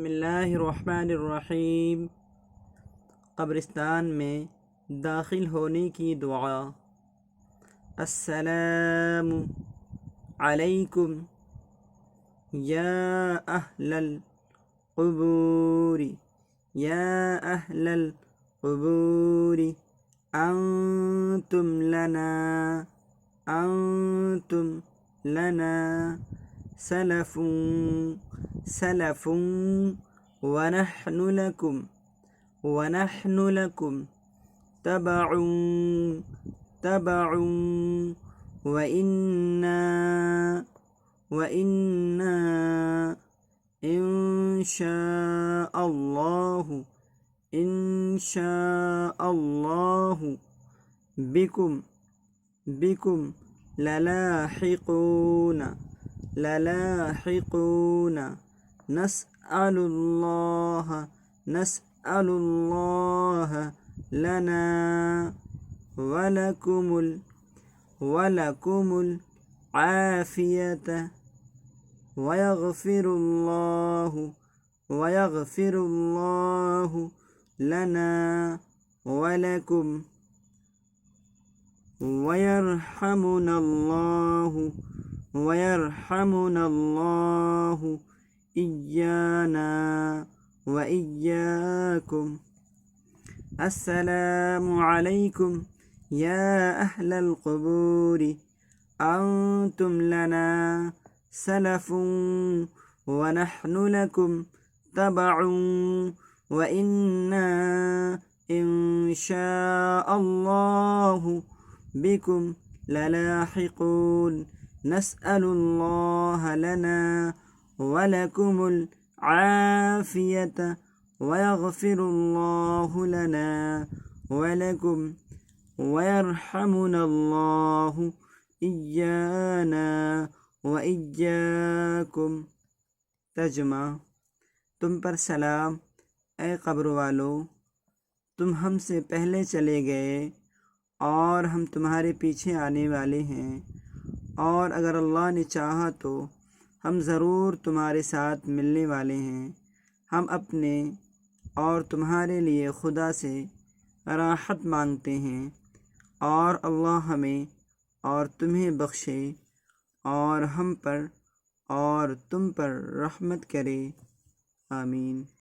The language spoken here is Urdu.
بسم اللہ الرحمن الرحیم۔ قبرستان میں داخل ہونے کی دعا۔ السلام علیکم یا اہل القبور یا اہل القبور انتم لنا سلف ونحن لكم تبع وإنا إن شاء الله بكم للاحقون نسأل الله لنا ولكم العافية ويغفر الله لنا ولكم ويرحمنا الله إيانا وإياكم۔ السلام علیکم یا اہل القبور انتم لنا سلف ونحن لكم تبع وإنا إن شاء الله بكم للاحقون نسأل الله لنا ولكم العافية ويغفر الله لنا ولكم ويرحمنا الله إيانا وإياكم۔ ترجمہ: تم پر سلام اے قبر والو، تم ہم سے پہلے چلے گئے اور ہم تمہارے پیچھے آنے والے ہیں، اور اگر اللہ نے چاہا تو ہم ضرور تمہارے ساتھ ملنے والے ہیں۔ ہم اپنے اور تمہارے لیے خدا سے راحت مانگتے ہیں، اور اللہ ہمیں اور تمہیں بخشے اور ہم پر اور تم پر رحمت کرے، آمین۔